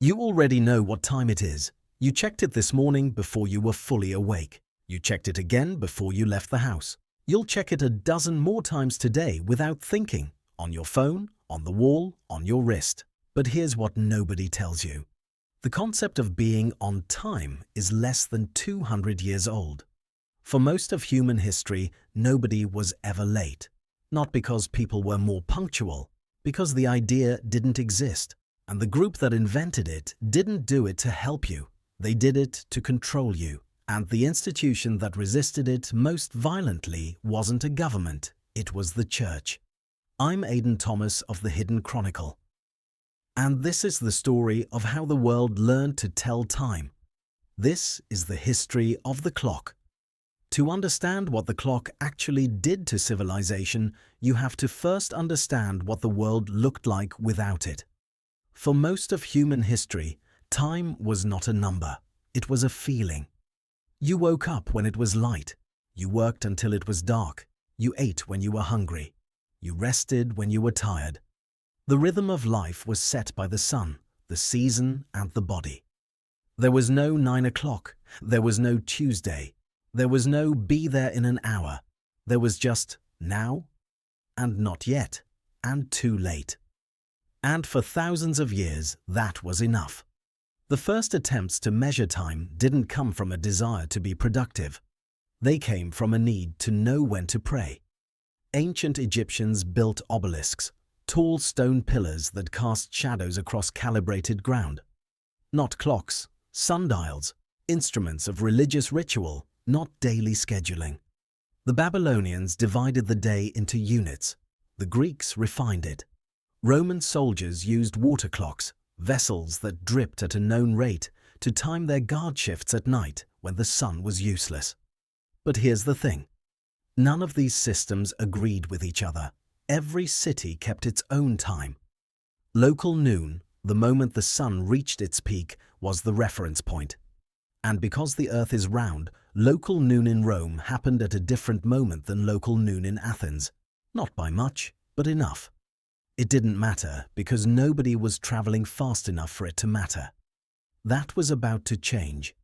You already know what time it is. You checked it this morning before you were fully awake. You checked it again before you left the house. You'll check it a dozen more times today without thinking, on your phone, on the wall, on your wrist. But here's what nobody tells you. The concept of being on time is less than 200 years old. For most of human history, nobody was ever late. Not because people were more punctual, because the idea didn't exist. And the group that invented it didn't do it to help you. They did it to control you. And the institution that resisted it most violently wasn't a government, it was the church. I'm Aidan Thomas of the Hidden Chronicle. And this is the story of how the world learned to tell time. This is the history of the clock. To understand what the clock actually did to civilization, you have to first understand what the world looked like without it. For most of human history, time was not a number, it was a feeling. You woke up when it was light, you worked until it was dark, you ate when you were hungry, you rested when you were tired. The rhythm of life was set by the sun, the season, and the body. There was no 9 o'clock, there was no Tuesday, there was no be there in an hour. There was just now, and not yet, and too late. And for thousands of years, that was enough. The first attempts to measure time didn't come from a desire to be productive. They came from a need to know when to pray. Ancient Egyptians built obelisks, tall stone pillars that cast shadows across calibrated ground. Not clocks, sundials, instruments of religious ritual, not daily scheduling. The Babylonians divided the day into units. The Greeks refined it. Roman soldiers used water clocks, vessels that dripped at a known rate, to time their guard shifts at night when the sun was useless. But here's the thing. None of these systems agreed with each other. Every city kept its own time. Local noon, the moment the sun reached its peak, was the reference point. And because the earth is round, local noon in Rome happened at a different moment than local noon in Athens. Not by much, but enough. It didn't matter because nobody was traveling fast enough for it to matter. That was about to change.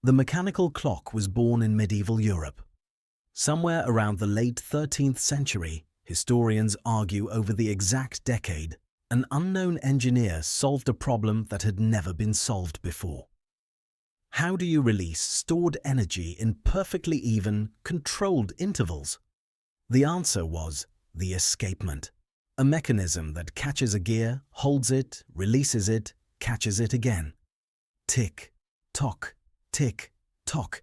The mechanical clock was born in medieval Europe. Somewhere around the late 13th century, historians argue over the exact decade, an unknown engineer solved a problem that had never been solved before. How do you release stored energy in perfectly even, controlled intervals? The answer was the escapement. A mechanism that catches a gear, holds it, releases it, catches it again. Tick, tock, tick, tock.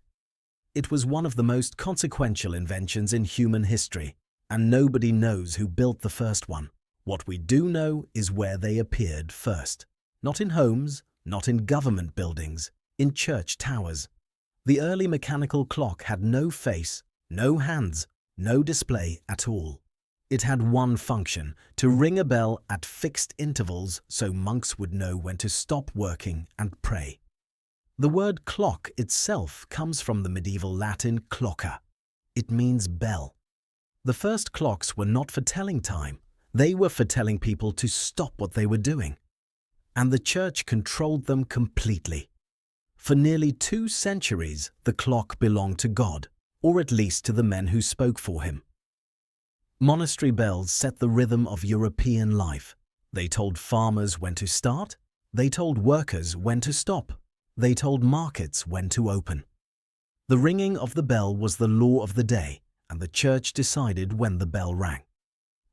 It was one of the most consequential inventions in human history, and nobody knows who built the first one. What we do know is where they appeared first. Not in homes, not in government buildings, in church towers. The early mechanical clock had no face, no hands, no display at all. It had one function, to ring a bell at fixed intervals so monks would know when to stop working and pray. The word clock itself comes from the medieval Latin clocca. It means bell. The first clocks were not for telling time. They were for telling people to stop what they were doing. And the church controlled them completely. For nearly 2 centuries, the clock belonged to God, or at least to the men who spoke for him. Monastery bells set the rhythm of European life. They told farmers when to start, they told workers when to stop, they told markets when to open. The ringing of the bell was the law of the day, and the church decided when the bell rang.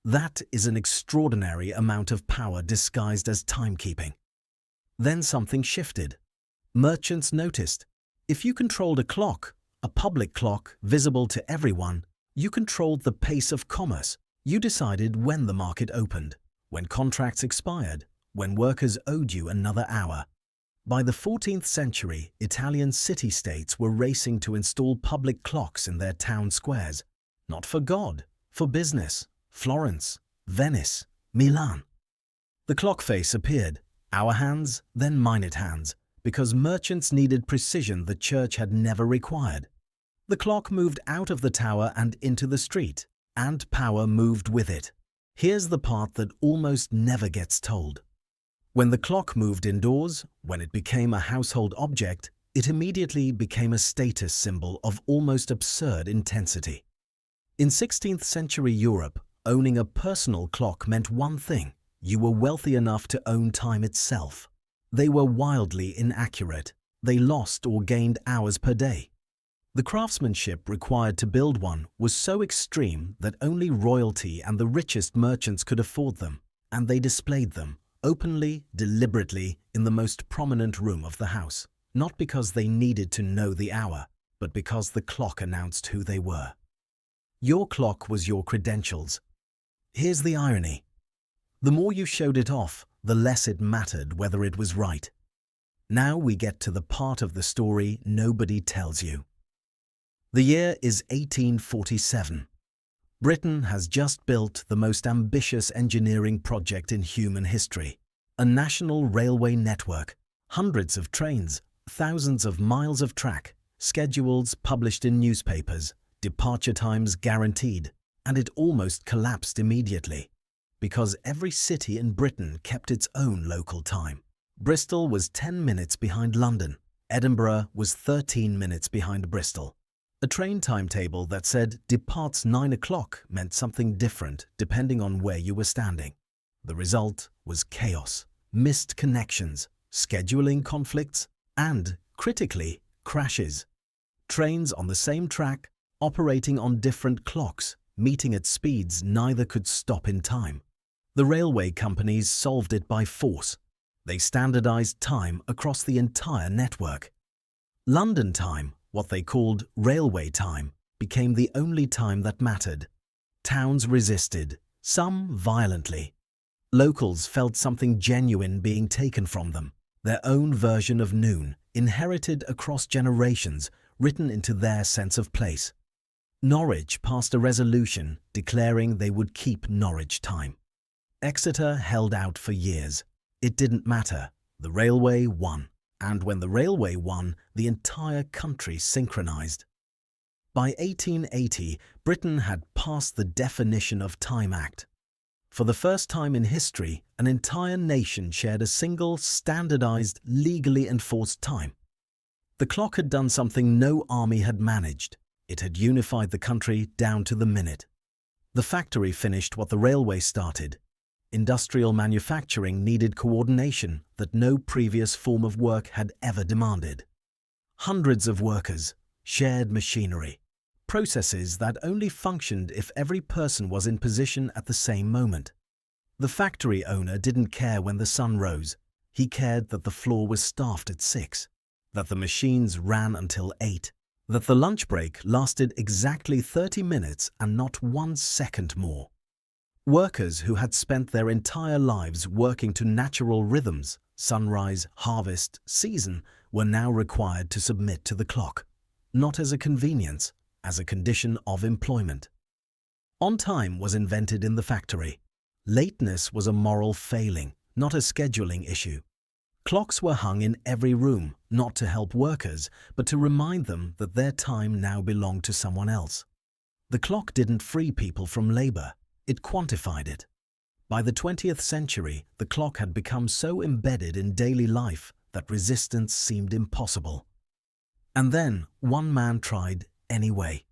That is an extraordinary amount of power disguised as timekeeping. Then something shifted. Merchants noticed. If you controlled a clock, a public clock, visible to everyone, you controlled the pace of commerce. You decided when the market opened, when contracts expired, when workers owed you another hour. By the 14th century, Italian city-states were racing to install public clocks in their town squares. Not for God, for business. Florence, Venice, Milan. The clock face appeared, hour hands, then minute hands, because merchants needed precision the church had never required. The clock moved out of the tower and into the street, and power moved with it. Here's the part that almost never gets told. When the clock moved indoors, when it became a household object, it immediately became a status symbol of almost absurd intensity. In 16th century Europe, owning a personal clock meant one thing: you were wealthy enough to own time itself. They were wildly inaccurate. They lost or gained hours per day. The craftsmanship required to build one was so extreme that only royalty and the richest merchants could afford them, and they displayed them, openly, deliberately, in the most prominent room of the house, not because they needed to know the hour, but because the clock announced who they were. Your clock was your credentials. Here's the irony. The more you showed it off, the less it mattered whether it was right. Now we get to the part of the story nobody tells you. The year is 1847. Britain has just built the most ambitious engineering project in human history, a national railway network, hundreds of trains, thousands of miles of track, schedules published in newspapers, departure times guaranteed, and it almost collapsed immediately, because every city in Britain kept its own local time. Bristol was 10 minutes behind London. Edinburgh was 13 minutes behind Bristol. A train timetable that said departs 9 o'clock meant something different depending on where you were standing. The result was chaos, missed connections, scheduling conflicts, and, critically, crashes. Trains on the same track, operating on different clocks, meeting at speeds neither could stop in time. The railway companies solved it by force. They standardized time across the entire network. London time, what they called railway time, became the only time that mattered. Towns resisted, some violently. Locals felt something genuine being taken from them, their own version of noon, inherited across generations, written into their sense of place. Norwich passed a resolution declaring they would keep Norwich time. Exeter held out for years. It didn't matter. The railway won. And when the railway won, the entire country synchronized. By 1880, Britain had passed the Definition of Time Act. For the first time in history, an entire nation shared a single, standardized, legally enforced time. The clock had done something no army had managed. It had unified the country down to the minute. The factory finished what the railway started. Industrial manufacturing needed coordination that no previous form of work had ever demanded. Hundreds of workers, shared machinery, processes that only functioned if every person was in position at the same moment. The factory owner didn't care when the sun rose. He cared that the floor was staffed at 6, that the machines ran until 8, that the lunch break lasted exactly 30 minutes and not 1 second more. Workers who had spent their entire lives working to natural rhythms, sunrise, harvest, season, were now required to submit to the clock, not as a convenience, as a condition of employment. On time was invented in the factory. Lateness was a moral failing, not a scheduling issue. Clocks were hung in every room, not to help workers, but to remind them that their time now belonged to someone else. The clock didn't free people from labor. It quantified it. By the 20th century, the clock had become so embedded in daily life that resistance seemed impossible. And then one man tried anyway.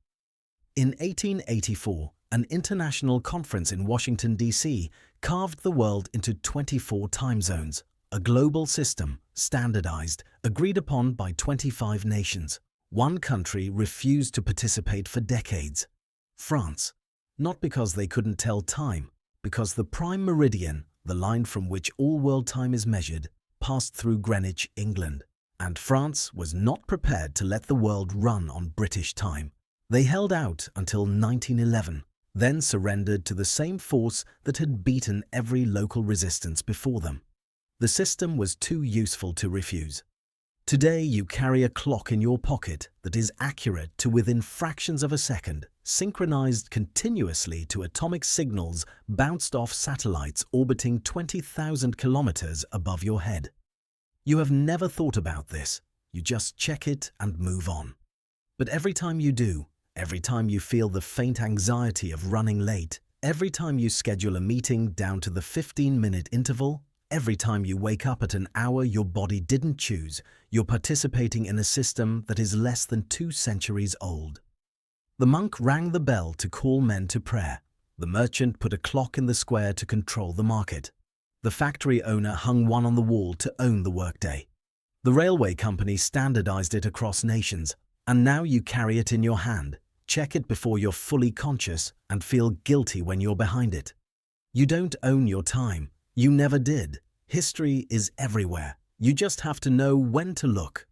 In 1884, an international conference in Washington, D.C. carved the world into 24 time zones, a global system, standardized, agreed upon by 25 nations. One country refused to participate for decades: France. Not because they couldn't tell time, because the prime meridian, the line from which all world time is measured, passed through Greenwich, England. And France was not prepared to let the world run on British time. They held out until 1911, then surrendered to the same force that had beaten every local resistance before them. The system was too useful to refuse. Today you carry a clock in your pocket that is accurate to within fractions of a second, synchronized continuously to atomic signals bounced off satellites orbiting 20,000 kilometers above your head. You have never thought about this. You just check it and move on. But every time you do, every time you feel the faint anxiety of running late, every time you schedule a meeting down to the 15-minute interval, Every time you wake up at an hour your body didn't choose, you're participating in a system that is less than 2 centuries old. The monk rang the bell to call men to prayer. The merchant put a clock in the square to control the market. The factory owner hung one on the wall to own the workday. The railway company standardized it across nations, and now you carry it in your hand. Check it before you're fully conscious and feel guilty when you're behind it. You don't own your time. You never did. History is everywhere. You just have to know when to look.